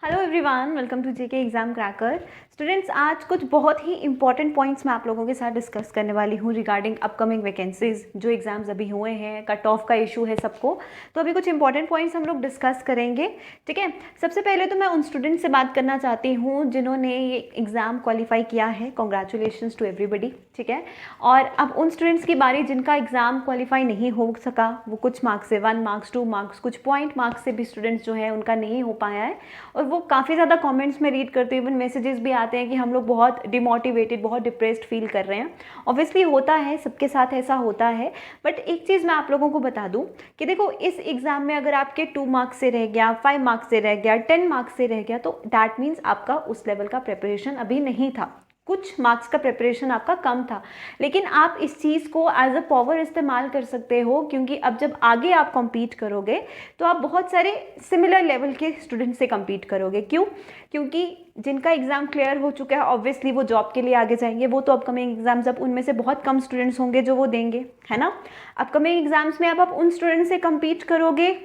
Hello everyone, welcome to JK exam cracker. Students, आज कुछ बहुत ही इंपॉर्टेंट पॉइंट्स मैं आप लोगों के साथ डिस्कस करने वाली हूँ रिगार्डिंग अपकमिंग वैकेंसीज। जो एग्जाम्स अभी हुए हैं, कट ऑफ का इशू है सबको, तो अभी कुछ इंपॉर्टेंट पॉइंट्स हम लोग डिस्कस करेंगे। ठीक है, सबसे पहले तो मैं उन स्टूडेंट्स से बात करना चाहती हूँ जिन्होंने ये एग्ज़ाम क्वालिफाई किया है। Congratulations to everybody. ठीक है, और अब उन स्टूडेंट्स की बारी जिनका एग्ज़ाम क्वालिफाई नहीं हो सका, वो कुछ मार्क्स से 1 मार्क्स 2 मार्क्स कुछ पॉइंट मार्क्स से भी स्टूडेंट्स जो है उनका नहीं हो पाया है। और वो काफ़ी ज़्यादा कमेंट्स में रीड करते हुए मैसेजेस भी आते हैं कि हम लोग बहुत डिमोटिवेटेड, बहुत डिप्रेस्ड फील कर रहे हैं। ऑब्वियसली होता है, सबके साथ ऐसा होता है। बट एक चीज़ मैं आप लोगों को बता दूं कि देखो, इस एग्ज़ाम में अगर आपके 2 मार्क्स से रह गया, 5 मार्क्स से रह गया, 10 मार्क्स से रह गया, तो दैट मीन्स आपका उस लेवल का प्रिपरेशन अभी नहीं था, कुछ मार्क्स का प्रिपरेशन आपका कम था। लेकिन आप इस चीज़ को एज अ पावर इस्तेमाल कर सकते हो, क्योंकि अब जब आगे आप कम्पीट करोगे तो आप बहुत सारे सिमिलर लेवल के स्टूडेंट से कम्पीट करोगे। क्यों? क्योंकि जिनका एग्ज़ाम क्लियर हो चुका है, ऑब्वियसली वो जॉब के लिए आगे जाएंगे। वो तो अपकमिंग एग्जाम्स, अब उनमें से बहुत कम स्टूडेंट्स होंगे जो वो देंगे, है ना। अपकमिंग एग्जाम्स में अब आप उन स्टूडेंट से कम्पीट करोगे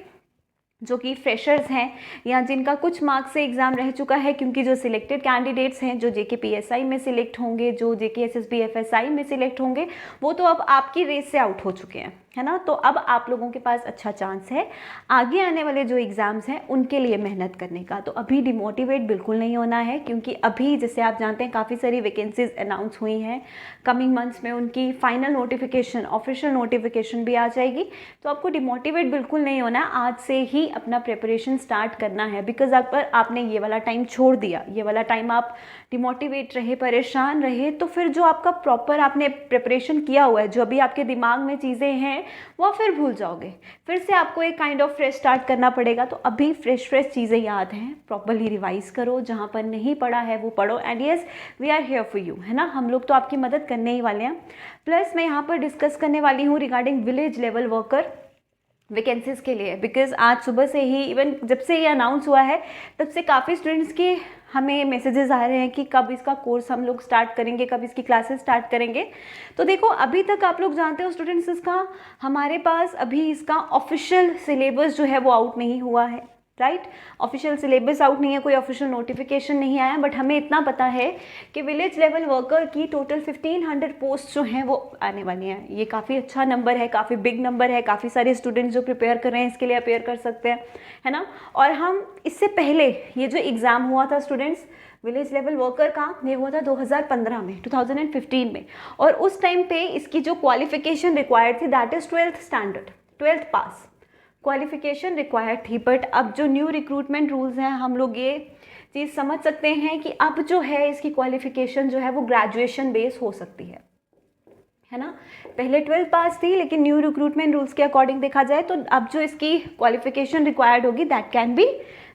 जो कि फ्रेशर्स हैं या जिनका कुछ मार्क्स से एग्ज़ाम रह चुका है, क्योंकि जो सिलेक्टेड कैंडिडेट्स हैं, जो जेके पीएसआई में सिलेक्ट होंगे, जो जेके एसएसबी एफएसआई में सिलेक्ट होंगे, वो तो अब आपकी रेस से आउट हो चुके हैं, है ना। तो अब आप लोगों के पास अच्छा चांस है आगे आने वाले जो एग्ज़ाम्स हैं उनके लिए मेहनत करने का। तो अभी डिमोटिवेट बिल्कुल नहीं होना है, क्योंकि अभी जैसे आप जानते हैं काफ़ी सारी वैकेंसीज अनाउंस हुई हैं। कमिंग मंथ्स में उनकी फाइनल नोटिफिकेशन, ऑफिशियल नोटिफिकेशन भी आ जाएगी। तो आपको डिमोटिवेट बिल्कुल नहीं होना है, आज से ही अपना प्रिपरेशन स्टार्ट करना है। बिकॉज अगर आपने ये वाला टाइम छोड़ दिया, ये वाला टाइम आप डिमोटिवेट रहे, परेशान रहे, तो फिर जो आपका प्रॉपर आपने प्रिपरेशन किया हुआ है, जो अभी आपके दिमाग में चीज़ें हैं, वो फिर भूल जाओगे। फिर से आपको एक काइंड ऑफ फ्रेश स्टार्ट करना पड़ेगा। तो अभी फ्रेश चीज़ें याद हैं, प्रॉपरली रिवाइज करो, जहाँ पर नहीं पढ़ा है वो पढ़ो। And yes, we are here for you, है ना। हम लोग तो आपकी मदद करने ही वाले हैं। प्लस मैं यहाँ पर डिस्कस करने वाली हूँ regarding village level worker vacancies के लिए। बिकॉज आज सुबह से ही, इवन जब से ये अनाउंस हुआ है, तब से काफ़ी स्टूडेंट्स के हमें मैसेजेस आ रहे हैं कि कब इसका कोर्स हम लोग स्टार्ट करेंगे, कब इसकी क्लासेस स्टार्ट करेंगे। तो देखो, अभी तक आप लोग जानते हो स्टूडेंट्स, इसका हमारे पास अभी इसका ऑफिशियल सिलेबस जो है वो आउट नहीं हुआ है, राइट। ऑफिशियल सिलेबस आउट नहीं है, कोई ऑफिशियल नोटिफिकेशन नहीं आया। बट हमें इतना पता है कि विलेज लेवल वर्कर की टोटल 1500 पोस्ट जो हैं वो आने वाली हैं। ये काफ़ी अच्छा नंबर है, काफ़ी बिग नंबर है। काफ़ी सारे स्टूडेंट्स जो प्रिपेयर कर रहे हैं इसके लिए अपेयर कर सकते हैं, है ना। और हम इससे पहले ये जो एग्ज़ाम हुआ था स्टूडेंट्स विलेज लेवल वर्कर का, ये हुआ था 2015 में, 2015 में। और उस टाइम पे इसकी जो क्वालिफिकेशन रिक्वायर्ड थी, that is 12th standard, 12th pass qualification required थी। बट अब जो न्यू रिक्रूटमेंट रूल्स हैं, हम लोग ये चीज़ समझ सकते हैं कि अब जो है इसकी क्वालिफिकेशन जो है वो ग्रेजुएशन बेस हो सकती है ना। पहले 12th पास थी, लेकिन न्यू रिक्रूटमेंट रूल्स के अकॉर्डिंग देखा जाए तो अब जो इसकी क्वालिफिकेशन रिक्वायर्ड होगी, दैट कैन बी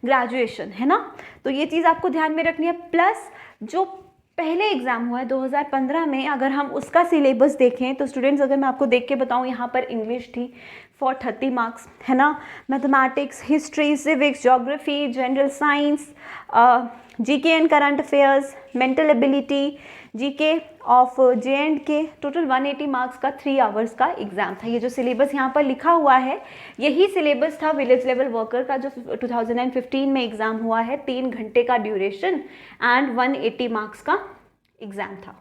ग्रेजुएशन, है ना। तो ये चीज़ आपको ध्यान में रखनी है। प्लस जो पहले एग्ज़ाम हुआ है 2015 में, अगर हम उसका सिलेबस देखें तो स्टूडेंट्स, अगर मैं आपको देख के बताऊं, यहाँ पर इंग्लिश थी फॉर 30 मार्क्स, है ना। Mathematics, history, civics, geography, general science, GK and current affairs, mental ability, GK of जे&के, total 180 marks का 3 आवर्स का एग्ज़ाम था। ये जो सिलेबस यहाँ पर लिखा हुआ है, यही सिलेबस था विलेज लेवल वर्कर का जो 2015 में एग्ज़ाम हुआ है। 3 घंटे का ड्यूरेशन एंड 180 मार्क्स का एग्ज़ाम था,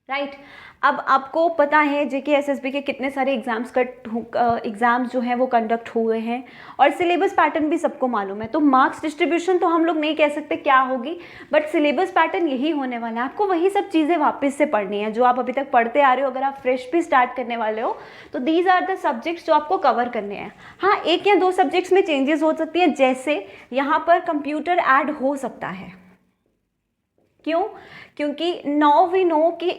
राइट। अब आपको पता है जेके एसएसबी के कितने सारे एग्ज़ाम्स जो हैं वो कंडक्ट हुए हैं, और सिलेबस पैटर्न भी सबको मालूम है। तो मार्क्स डिस्ट्रीब्यूशन तो हम लोग नहीं कह सकते क्या होगी, बट सिलेबस पैटर्न यही होने वाला है। आपको वही सब चीज़ें वापस से पढ़नी है जो आप अभी तक पढ़ते आ रहे हो। अगर आप फ्रेश भी स्टार्ट करने वाले हो तो दीज आर द सब्जेक्ट्स जो आपको कवर करने हैं। हाँ, 1 या 2 सब्जेक्ट्स में चेंजेस हो सकती है, जैसे यहाँ पर कंप्यूटर ऐड हो सकता है। क्यों? क्योंकि नाउ वी नो कि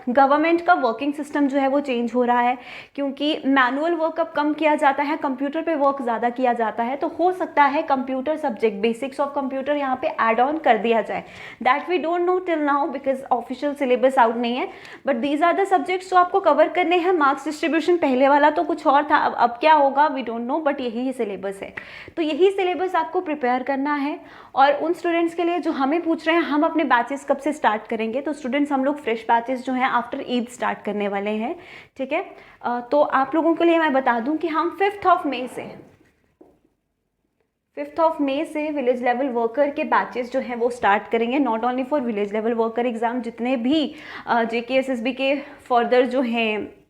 गवर्नमेंट का वर्किंग सिस्टम जो है वो चेंज हो रहा है, क्योंकि मैनुअल वर्क अब कम किया जाता है, कंप्यूटर पे वर्क ज़्यादा किया जाता है। तो हो सकता है computer subject, basics of computer यहाँ पे ऐड ऑन कर दिया जाए। That we don't know till now, because official syllabus out नहीं है। But these are the subjects जो आपको कवर करने हैं। मार्क्स डिस्ट्रीब्यूशन पहले वाला तो कुछ और था, अब क्या होगा वी डोंट नो, बट यही सिलेबस है। तो यही सिलेबस आपको प्रिपेयर करना है। और उन स्टूडेंट्स के लिए जो हमें पूछ रहे हैं हम अपने बैचेस कब से स्टार्ट करेंगे, तो स्टूडेंट्स हम लोग फ्रेश बैचेस जो हैं आफ्टर ईद स्टार्ट करने वाले हैं, ठीक है। तो आप लोगों के लिए मैं बता दूं कि हम 5th ऑफ मई से 5 से विलेज लेवल वर्कर के बैचेस जो हैं वो स्टार्ट करेंगे, not only for village level worker exam, जितने भी JKSSB के फर्दर जो हैं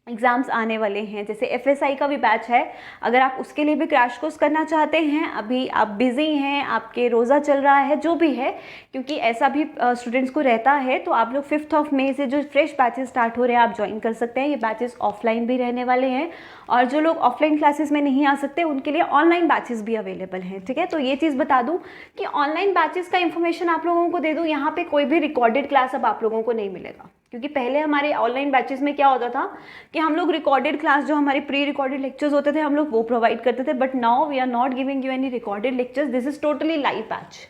एग्ज़ाम्स आने वाले हैं, जैसे FSI का भी बैच है, अगर आप उसके लिए भी क्रैश कोर्स करना चाहते हैं, अभी आप बिज़ी हैं, आपके रोज़ा चल रहा है, जो भी है, क्योंकि ऐसा भी स्टूडेंट्स को रहता है, तो आप लोग 5 मई से जो फ्रेश बैचेस स्टार्ट हो रहे हैं आप ज्वाइन कर सकते हैं। ये बैचेस ऑफलाइन भी रहने वाले हैं, और जो लोग ऑफलाइन क्लासेस में नहीं आ सकते उनके लिए ऑनलाइन बैचेस भी अवेलेबल हैं, ठीक है। तो ये चीज़ बता दूँ कि ऑनलाइन बैचेस का इन्फॉर्मेशन आप लोगों को दे दूँ, यहाँ पर कोई भी रिकॉर्डेड क्लास अब आप लोगों को नहीं मिलेगा, क्योंकि पहले हमारे ऑनलाइन बैचेस में क्या होता था कि हम लोग रिकॉर्डेड क्लास, जो हमारे प्री रिकॉर्डेड लेक्चर्स होते थे, हम लोग वो प्रोवाइड करते थे, but now we are not giving you any recorded lectures, this is totally live batch.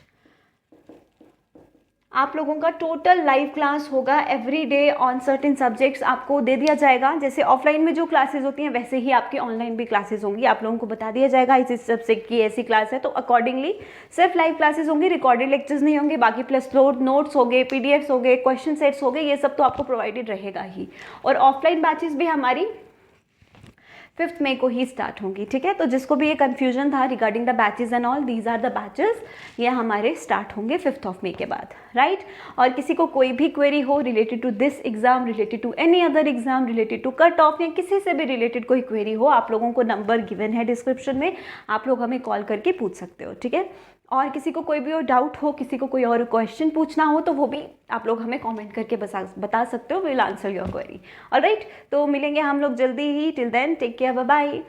आप लोगों का टोटल लाइव क्लास होगा every day on certain subjects, आपको दे दिया जाएगा। जैसे ऑफलाइन में जो क्लासेस होती हैं वैसे ही आपकी ऑनलाइन भी क्लासेस होंगी, आप लोगों को बता दिया जाएगा इस सब्जेक्ट की ऐसी क्लास है, तो अकॉर्डिंगली सिर्फ लाइव क्लासेस होंगी, रिकॉर्डेड लेक्चर्स नहीं होंगे। बाकी प्लस नोट्स हो गए, PDFs हो गए, क्वेश्चन सेट्स हो गए, ये सब तो आपको प्रोवाइडेड रहेगा ही। और ऑफलाइन बैचेस भी हमारी 5 मई को ही स्टार्ट होंगी, ठीक है। तो जिसको भी ये कन्फ्यूजन था regarding the batches and all, these are the batches, ये हमारे स्टार्ट होंगे 5 मई के बाद, राइट। और किसी को कोई भी क्वेरी हो related to this exam, related to any other exam, related to cut off, या किसी से भी रिलेटेड कोई क्वेरी हो, आप लोगों को नंबर गिवन है डिस्क्रिप्शन में, आप लोग हमें कॉल करके पूछ सकते हो, ठीक है। और किसी को कोई भी और डाउट हो, किसी को कोई और क्वेश्चन पूछना हो, तो वो भी आप लोग हमें कमेंट करके बता सकते हो, will answer your query. Alright, तो मिलेंगे हम लोग जल्दी ही। Till then take care, bye bye.